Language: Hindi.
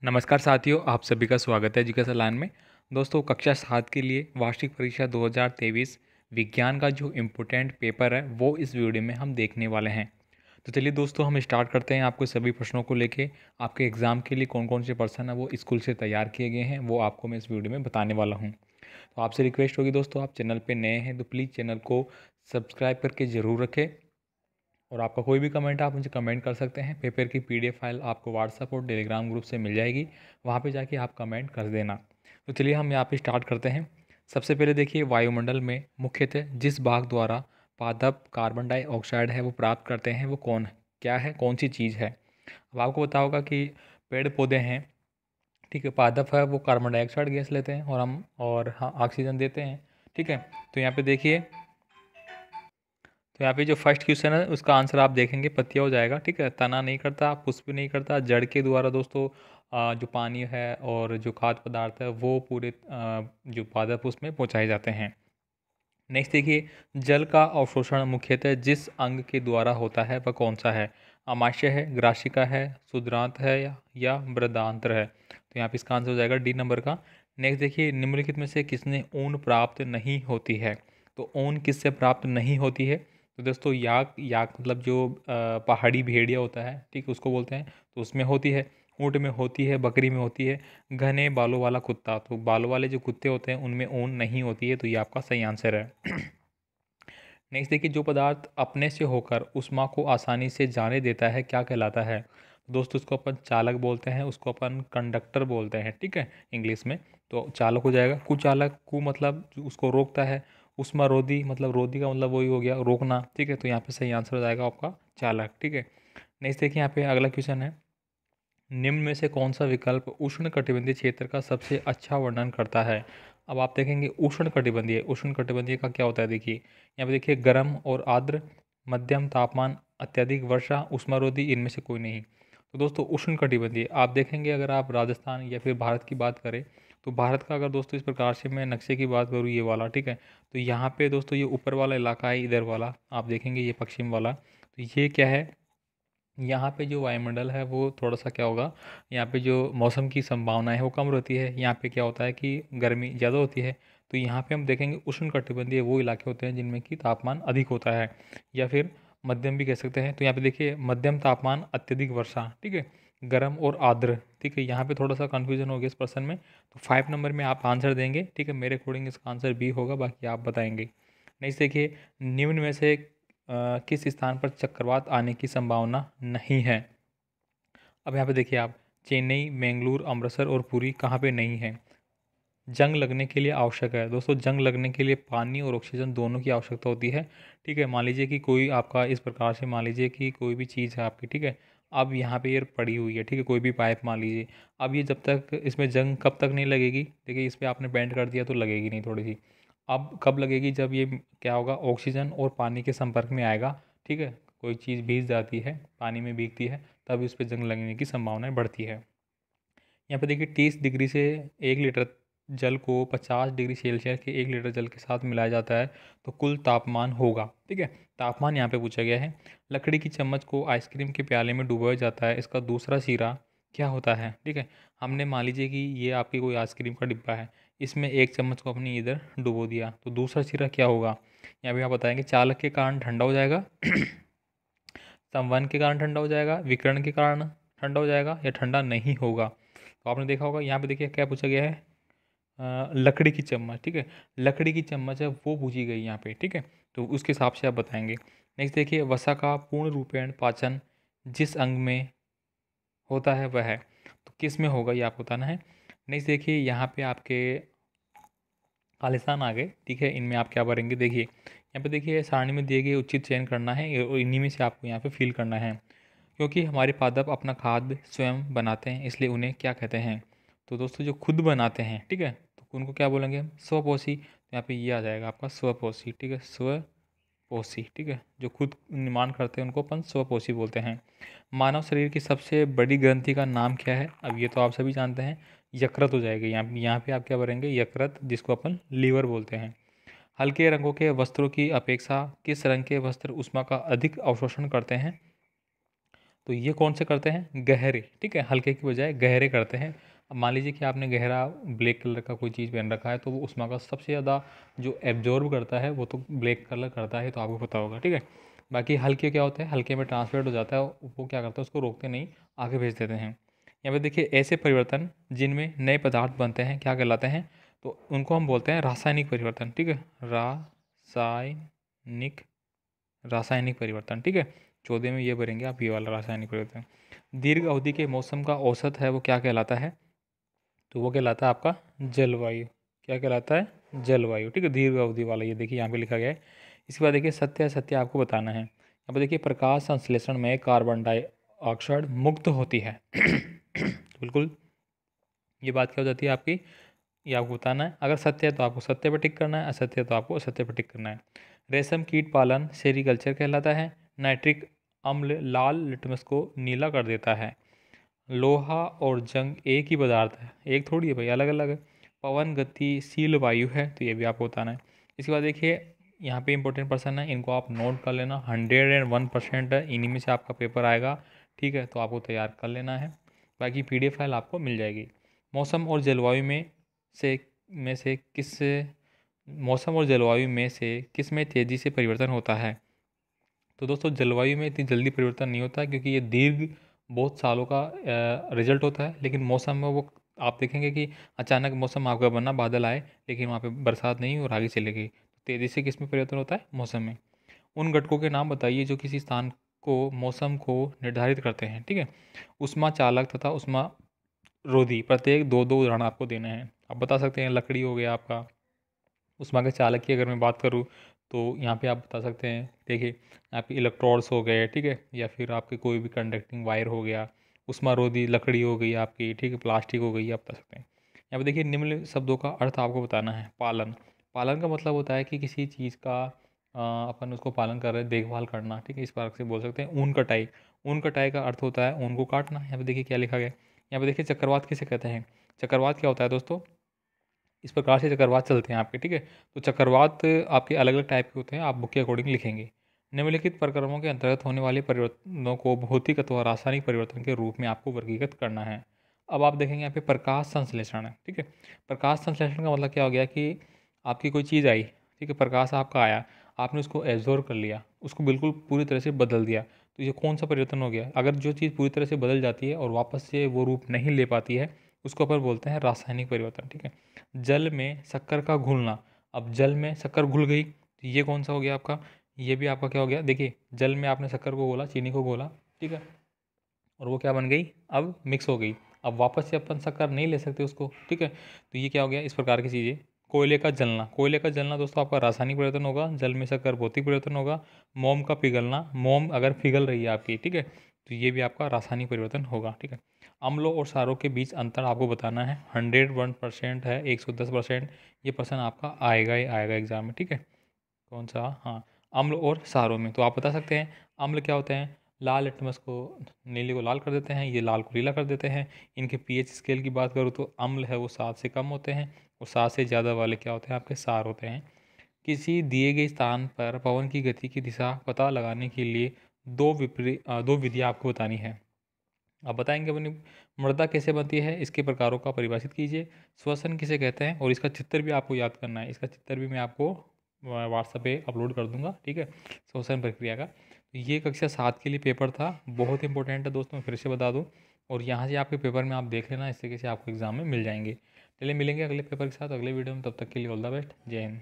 नमस्कार साथियों, आप सभी का स्वागत है एजुकेशन लाइन में। दोस्तों, कक्षा 7 के लिए वार्षिक परीक्षा 2023 विज्ञान का जो इम्पोर्टेंट पेपर है वो इस वीडियो में हम देखने वाले हैं। तो चलिए दोस्तों, हम स्टार्ट करते हैं। आपको सभी प्रश्नों को लेके आपके एग्ज़ाम के लिए कौन कौन से प्रश्न है वो स्कूल से तैयार किए गए हैं, वो आपको मैं इस वीडियो में बताने वाला हूँ। तो आपसे रिक्वेस्ट होगी दोस्तों, आप चैनल पर नए हैं तो प्लीज़ चैनल को सब्सक्राइब करके ज़रूर रखें। और आपका कोई भी कमेंट आप मुझे कमेंट कर सकते हैं। पेपर की पीडीएफ फाइल आपको व्हाट्सएप और टेलीग्राम ग्रुप से मिल जाएगी, वहाँ पे जाके आप कमेंट कर देना। तो चलिए हम यहाँ पे स्टार्ट करते हैं। सबसे पहले देखिए, वायुमंडल में मुख्यतः जिस भाग द्वारा पादप कार्बन डाइऑक्साइड है वो प्राप्त करते हैं वो क्या है, कौन सी चीज़ है। अब आपको पता होगा कि पेड़ पौधे हैं, ठीक है, पादप है वो कार्बन डाइऑक्साइड गैस लेते हैं और हाँ ऑक्सीजन देते हैं, ठीक है। तो यहाँ पे देखिए, तो यहाँ पे जो फर्स्ट क्वेश्चन है उसका आंसर आप देखेंगे पत्तियाँ हो जाएगा, ठीक है। तना नहीं करता, पुष्प नहीं करता, जड़ के द्वारा दोस्तों जो पानी है और जो खाद्य पदार्थ है वो पूरे जो पादप उसमें पहुँचाए जाते हैं। नेक्स्ट देखिए, जल का अवशोषण मुख्यतः जिस अंग के द्वारा होता है वह कौन सा है। आमाशय है, ग्राशिका है, क्षुद्रांत है या बृहदांत्र है। तो यहाँ पे इसका आंसर हो जाएगा डी नंबर का। नेक्स्ट देखिए, निम्नलिखित में से किसने ऊन प्राप्त नहीं होती है। तो ऊन किससे प्राप्त नहीं होती है। तो दोस्तों याक याक मतलब जो पहाड़ी भेड़िया होता है, ठीक, उसको बोलते हैं, तो उसमें होती है। ऊँट में होती है, बकरी में होती है। घने बालों वाला कुत्ता, तो बालों वाले जो कुत्ते होते हैं उनमें ऊन नहीं होती है, तो ये आपका सही आंसर है। नेक्स्ट देखिए, जो पदार्थ अपने से होकर ऊष्मा को आसानी से जाने देता है क्या कहलाता है। दोस्तों उसको अपन चालक बोलते हैं, उसको अपन कंडक्टर बोलते हैं, ठीक है, इंग्लिश में। तो चालक हो जाएगा। कुचालक, कु मतलब जो उसको रोकता है। ऊष्मा रोधी मतलब रोधी का मतलब वही हो गया रोकना, ठीक है। तो यहाँ पे सही आंसर हो जाएगा आपका चालक, ठीक है। नेक्स्ट देखिए, यहाँ पे अगला क्वेश्चन है, निम्न में से कौन सा विकल्प उष्णकटिबंधीय क्षेत्र का सबसे अच्छा वर्णन करता है। अब आप देखेंगे उष्णकटिबंधीय का क्या होता है। देखिए यहाँ पे देखिए, गर्म और आर्द्र, मध्यम तापमान, अत्यधिक वर्षा, उष्मारोधी, इनमें से कोई नहीं। तो दोस्तों उष्णकटिबंधीय आप देखेंगे, अगर आप राजस्थान या फिर भारत की बात करें तो भारत का अगर दोस्तों इस प्रकार से मैं नक्शे की बात करूँ, ये वाला, ठीक है। तो यहाँ पे दोस्तों ये ऊपर वाला इलाका है, इधर वाला आप देखेंगे ये पश्चिम वाला, तो ये क्या है, यहाँ पे जो वायुमंडल है वो थोड़ा सा क्या होगा, यहाँ पे जो मौसम की संभावना है वो कम रहती है। यहाँ पे क्या होता है कि गर्मी ज़्यादा होती है। तो यहाँ पे हम देखेंगे उष्णकटिबंधीय वो इलाके होते हैं जिनमें कि तापमान अधिक होता है, या फिर मध्यम भी कह सकते हैं। तो यहाँ पे देखिए, मध्यम तापमान, अत्यधिक वर्षा, ठीक है, गर्म और आर्द्र, ठीक है। यहाँ पे थोड़ा सा कन्फ्यूजन हो गया इस प्रश्न में, तो 5 नंबर में आप आंसर देंगे, ठीक है। मेरे अकॉर्डिंग इसका आंसर बी होगा, बाकी आप बताएंगे। नेक्स्ट देखिए, निम्न में से किस स्थान पर चक्रवात आने की संभावना नहीं है। अब यहाँ पे देखिए आप, चेन्नई, बेंगलुरु, अमृतसर और पुरी कहाँ पे नहीं है। जंग लगने के लिए आवश्यक है। दोस्तों जंग लगने के लिए पानी और ऑक्सीजन दोनों की आवश्यकता होती है, ठीक है। मान लीजिए कि कोई आपका इस प्रकार से, मान लीजिए कि कोई भी चीज़ है आपकी, ठीक है। अब यहाँ पे ये पड़ी हुई है, ठीक है, कोई भी पाइप मान लीजिए। अब ये जब तक इसमें जंग कब तक नहीं लगेगी, देखिए इस पर आपने बेंड कर दिया तो लगेगी नहीं थोड़ी सी। अब कब लगेगी, जब ये क्या होगा, ऑक्सीजन और पानी के संपर्क में आएगा, ठीक है। कोई चीज़ भीग जाती है, पानी में भीगती है, तब इस पर जंग लगने की संभावनाएं बढ़ती है। यहाँ पे देखिए, 30 डिग्री से 1 लीटर जल को 50 डिग्री सेल्सियस के 1 लीटर जल के साथ मिलाया जाता है तो कुल तापमान होगा, ठीक है। तापमान यहाँ पे पूछा गया है। लकड़ी की चम्मच को आइसक्रीम के प्याले में डुबोया जाता है, इसका दूसरा सिरा क्या होता है, ठीक है। हमने मान लीजिए कि ये आपकी कोई आइसक्रीम का डिब्बा है, इसमें एक चम्मच को अपने इधर डुबो दिया, तो दूसरा सिरा क्या होगा। यहाँ पे आप बताएंगे, चालक के कारण ठंडा हो जाएगा, संवहन के कारण ठंडा हो जाएगा, विकिरण के कारण ठंडा हो जाएगा, या ठंडा नहीं होगा। तो आपने देखा होगा यहाँ पे देखिए क्या पूछा गया है, लकड़ी की चम्मच, ठीक है। लकड़ी की चम्मच है वो पूछी गई यहाँ पे, ठीक है। तो उसके हिसाब से आप बताएंगे। नेक्स्ट देखिए, वसा का पूर्ण रूपेण पाचन जिस अंग में होता है वह है, तो किस में होगा ये आपको बताना है। नेक्स्ट देखिए, यहाँ पे आपके खालिस्तान आ गए, ठीक है। इनमें आप क्या भरेंगे, देखिए यहाँ पे देखिए सारणी में दिए गए उचित चयन करना है और इन्हीं में से आपको यहाँ पे फिल करना है। क्योंकि हमारे पादप अपना खाद्य स्वयं बनाते हैं, इसलिए उन्हें क्या कहते हैं। तो दोस्तों जो खुद बनाते हैं, ठीक है, तो उनको क्या बोलेंगे हम, स्वपोषी। तो यहाँ पे ये आ जाएगा आपका स्वपोषी, ठीक है, स्वपोषी, ठीक है। जो खुद निर्माण करते हैं उनको अपन स्वपोषी बोलते हैं। मानव शरीर की सबसे बड़ी ग्रंथि का नाम क्या है। अब ये तो आप सभी जानते हैं, यकृत हो जाएगा। यहाँ पे आप क्या भरेंगे, यकृत, जिसको अपन लीवर बोलते हैं। हल्के रंगों के वस्त्रों की अपेक्षा किस रंग के वस्त्र ऊष्मा का अधिक अवशोषण करते हैं। तो ये कौन से करते हैं, गहरे, ठीक है, हल्के की बजाय गहरे करते हैं। अब मान लीजिए कि आपने गहरा ब्लैक कलर का कोई चीज़ पहन रखा है, तो वो उष्मा का सबसे ज़्यादा जो एब्जॉर्ब करता है वो तो ब्लैक कलर करता है, तो आपको पता होगा, ठीक है। बाकी हल्के क्या होते हैं, हल्के में ट्रांसपेरेंट हो जाता है, वो क्या करता है, उसको रोकते नहीं, आगे भेज देते हैं। यहाँ पे देखिए ऐसे परिवर्तन जिनमें नए पदार्थ बनते हैं क्या कहलाते हैं, तो उनको हम बोलते हैं रासायनिक परिवर्तन, ठीक है, रासायनिक रासायनिक परिवर्तन, ठीक है। 14 में ये भरेंगे आप, ये वाला रासायनिक परिवर्तन। दीर्घ अवधि के मौसम का औसत है वो क्या कहलाता है, तो वो कहलाता है आपका जलवायु। क्या कहलाता है, जलवायु, ठीक है, दीर्घ अवधि वाला, ये देखिए यहाँ पे लिखा गया है। इसके बाद देखिए सत्य असत्य आपको बताना है। यहाँ पे देखिए प्रकाश संश्लेषण में कार्बन डाइऑक्साइड मुक्त होती है। बिल्कुल, ये बात क्या हो जाती है आपकी, ये आपको बताना है। अगर सत्य है तो आपको सत्य पर टिक करना है, असत्य है तो आपको असत्य पर टिक करना है। रेशम कीट पालन सेरीकल्चर कहलाता है। नाइट्रिक अम्ल लाल लिटमस को नीला कर देता है। लोहा और जंग एक ही पदार्थ है, एक थोड़ी है भाई, अलग अलग है। पवन गतिशील वायु है, तो ये भी आपको बताना है। इसके बाद देखिए यहाँ पे इंपॉर्टेंट पर्सन है, इनको आप नोट कर लेना, 101% है, इन्हीं में से आपका पेपर आएगा, ठीक है, तो आपको तैयार कर लेना है। बाकी PDF फाइल आपको मिल जाएगी। मौसम और जलवायु में से किस मौसम और जलवायु में से किस में तेज़ी से परिवर्तन होता है, तो दोस्तों जलवायु में इतनी जल्दी परिवर्तन नहीं होता है, क्योंकि ये दीर्घ बहुत सालों का रिजल्ट होता है। लेकिन मौसम में वो आप देखेंगे कि अचानक मौसम आपका बना, बादल आए, लेकिन वहाँ पे बरसात नहीं और आगे चले गई। तेज़ी से किस में परिवर्तन होता है, मौसम में। उन घटकों के नाम बताइए जो किसी स्थान को मौसम को निर्धारित करते हैं, ठीक है। उष्मा चालक तथा उष्मा रोधी, प्रत्येक दो दो उदाहरण आपको देने हैं। आप बता सकते हैं, लकड़ी हो गया आपका, उष्मा के चालक की अगर मैं बात करूँ तो यहाँ पे आप बता सकते हैं, देखिए आपके इलेक्ट्रोड्स हो गए, ठीक है, या फिर आपके कोई भी कंडक्टिंग वायर हो गया। उष्मारोधी लकड़ी हो गई आपकी, ठीक है, प्लास्टिक हो गई, आप बता सकते हैं। यहाँ पे देखिए निम्न शब्दों का अर्थ आपको बताना है। पालन, पालन का मतलब होता है कि किसी चीज़ का अपन उसको पालन कर रहे हैं, देखभाल करना, ठीक है, इस प्रकार से बोल सकते हैं। ऊन कटाई, ऊन कटाई का अर्थ होता है ऊन को काटना। यहाँ पे देखिए क्या लिखा गया है, यहाँ पे देखिए चक्रवात किसे कहते हैं। चक्रवात क्या होता है दोस्तों, इस प्रकार से चक्रवात चलते हैं आपके, ठीक है। तो चक्रवात आपके अलग अलग टाइप के होते हैं, आप बुक के अकॉर्डिंग लिखेंगे। निम्नलिखित प्रक्रमों के अंतर्गत होने वाले परिवर्तनों को भौतिक अथवा रासायनिक परिवर्तन के रूप में आपको वर्गीकृत करना है। अब आप देखेंगे यहाँ पे प्रकाश संश्लेषण है, ठीक है। प्रकाश संश्लेषण का मतलब क्या हो गया कि आपकी कोई चीज़ आई, ठीक है, प्रकाश आपका आया, आपने उसको एब्जॉर्व कर लिया, उसको बिल्कुल पूरी तरह से बदल दिया, तो ये कौन सा परिवर्तन हो गया। अगर जो चीज़ पूरी तरह से बदल जाती है और वापस से वो रूप नहीं ले पाती है, उसको अपन बोलते हैं रासायनिक परिवर्तन, ठीक है। जल में शक्कर का घुलना, अब जल में शक्कर घुल गई, तो ये कौन सा हो गया आपका, ये भी आपका क्या हो गया, देखिए जल में आपने शक्कर को घोला, चीनी को घोला, ठीक है, और वो क्या बन गई, अब मिक्स हो गई। अब वापस से अपन शक्कर नहीं ले सकते उसको, ठीक है, तो ये क्या हो गया, इस प्रकार की चीज़ें। कोयले का जलना, कोयले का जलना दोस्तों आपका रासायनिक परिवर्तन होगा, जल में शक्कर भौतिक परिवर्तन होगा। मोम का पिघलना, मोम अगर पिघल रही है आपकी, ठीक है, तो ये भी आपका रासायनिक परिवर्तन होगा, ठीक है। अम्लों और क्षारों के बीच अंतर आपको बताना है। 101% है, 110%, ये पर्सन आपका आएगा ही आएगा एग्जाम में, ठीक है। कौन सा, हाँ, अम्ल और क्षारों में, तो आप बता सकते हैं अम्ल क्या होते हैं, लाल लिटमस को, नीले को लाल कर देते हैं, ये लाल को लीला कर देते हैं। इनके पीएच स्केल की बात करूँ तो अम्ल है वो 7 से कम होते हैं, और 7 से ज़्यादा वाले क्या होते हैं आपके, क्षार होते हैं। किसी दिए गए स्थान पर पवन की गति की दिशा पता लगाने के लिए दो विधियाँ आपको बतानी है। आप बताएंगे अपनी मृदा कैसे बनती है, इसके प्रकारों का परिभाषित कीजिए। श्वसन किसे कहते हैं, और इसका चित्र भी आपको याद करना है, इसका चित्र भी मैं आपको व्हाट्सएप पे अपलोड कर दूंगा, ठीक है, श्वसन प्रक्रिया का। तो ये कक्षा 7 के लिए पेपर था, बहुत इंपॉर्टेंट है दोस्तों, मैं फिर से बता दूँ। और यहाँ से आपके पेपर में आप देख लेना, इस तरीके से आपको एग्जाम में मिल जाएंगे। चलिए मिलेंगे अगले पेपर के साथ अगले वीडियो में, तब तक के लिए ऑल द बेस्ट, जय हिंद।